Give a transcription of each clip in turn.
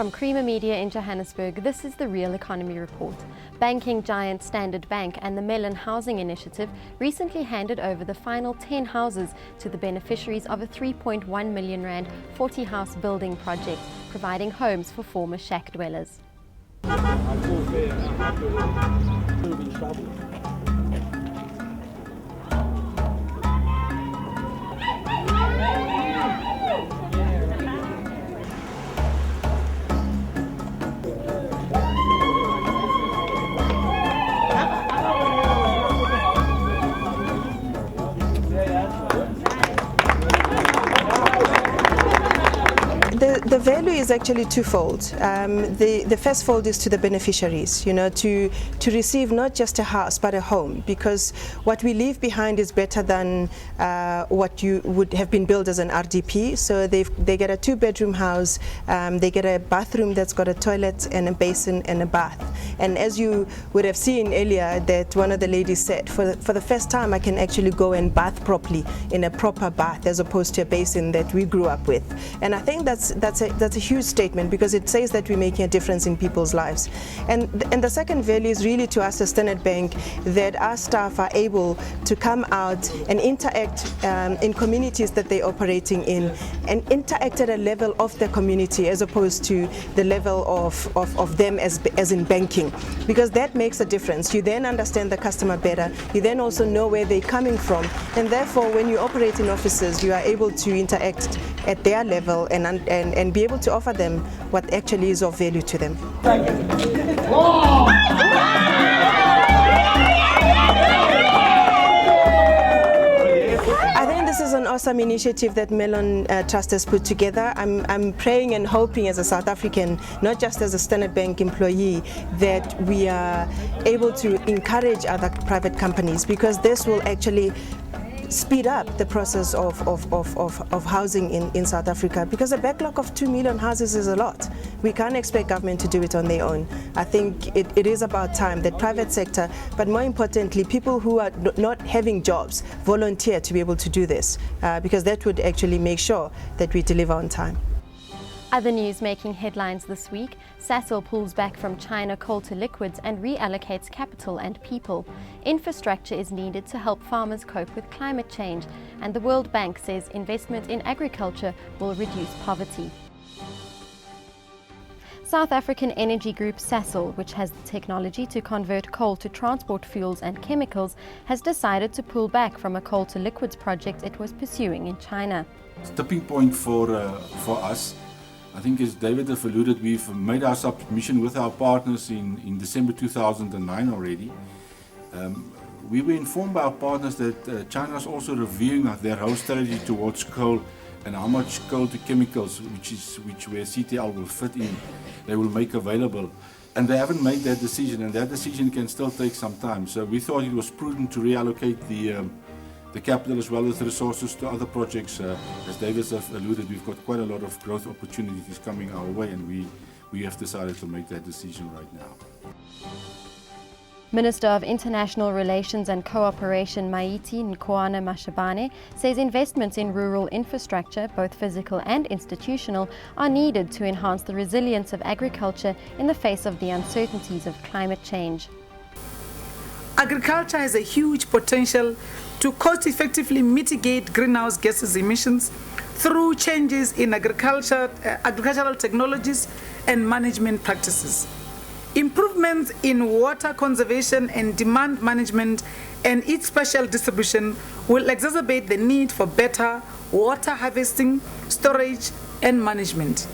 From Creamer Media in Johannesburg, this is the Real Economy Report. Banking giant Standard Bank and the Mellon Housing Initiative recently handed over the final 10 houses to the beneficiaries of a 3.1 million rand 40-house building project, providing homes for former shack dwellers. The value is actually twofold. The first fold is to the beneficiaries, to receive not just a house but a home, because what we leave behind is better than what you would have been built as an RDP. So they get a 2-bedroom house, they get a bathroom that's got a toilet and a basin and a bath. And as you would have seen earlier, that one of the ladies said, for the first time I can actually go and bath properly in a proper bath as opposed to a basin that we grew up with. And I think that's a huge statement, because it says that we're making a difference in people's lives. And the second value is really to us as Standard Bank, that our staff are able to come out and interact in communities that they're operating in, and interact at a level of the community as opposed to the level of them as in banking, because that makes a difference. You then understand the customer better, you then also know where they're coming from, and therefore when you operate in offices you are able to interact at their level and be able to offer them what actually is of value to them. I think this is an awesome initiative that Mellon Trust has put together. I'm praying and hoping as a South African, not just as a Standard Bank employee, that we are able to encourage other private companies, because this will actually speed up the process of housing in South Africa, because a backlog of 2 million houses is a lot. We can't expect government to do it on their own. I think it is about time that private sector, but more importantly people who are not having jobs, volunteer to be able to do this, because that would actually make sure that we deliver on time. Other news making headlines this week: Sasol pulls back from China coal to liquids and reallocates capital and people. Infrastructure is needed to help farmers cope with climate change, and the World Bank says investment in agriculture will reduce poverty. South African energy group Sasol, which has the technology to convert coal to transport fuels and chemicals, has decided to pull back from a coal to liquids project it was pursuing in China. Tipping point for us, I think, as David has alluded, we've made our submission with our partners in December 2009 already. We were informed by our partners that China is also reviewing their whole strategy towards coal, and how much coal to chemicals, where CTL will fit in, they will make available. And they haven't made that decision, and that decision can still take some time. So we thought it was prudent to reallocate the capital as well as the resources to other projects. As David has alluded, we've got quite a lot of growth opportunities coming our way, and we have decided to make that decision right now. Minister of International Relations and Cooperation Maiti Nkoana-Mashabane says investments in rural infrastructure, both physical and institutional, are needed to enhance the resilience of agriculture in the face of the uncertainties of climate change. Agriculture has a huge potential to cost-effectively mitigate greenhouse gases emissions through changes in agricultural technologies and management practices. Improvements in water conservation and demand management and its spatial distribution will exacerbate the need for better water harvesting, storage, and management.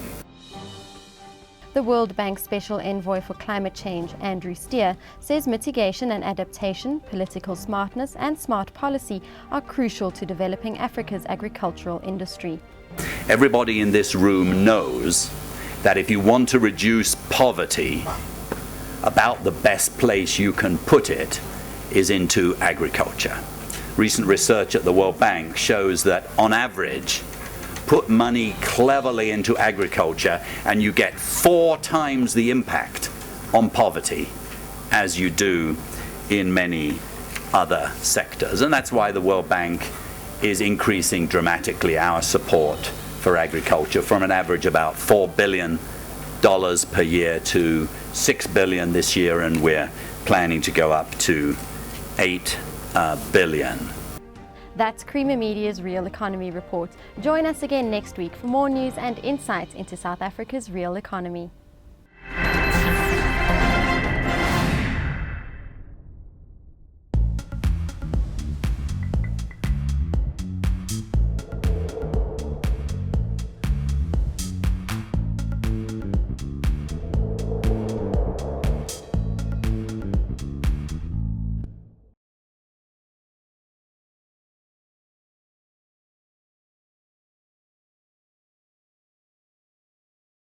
The World Bank Special Envoy for Climate Change, Andrew Steer, says mitigation and adaptation, political smartness and smart policy are crucial to developing Africa's agricultural industry. Everybody in this room knows that if you want to reduce poverty, about the best place you can put it is into agriculture. Recent research at the World Bank shows that on average, put money cleverly into agriculture and you get 4 times the impact on poverty as you do in many other sectors. And that's why the World Bank is increasing dramatically our support for agriculture from an average about $4 billion per year to $6 billion this year, and we're planning to go up to $8 billion. That's Creamer Media's Real Economy Report. Join us again next week for more news and insights into South Africa's real economy.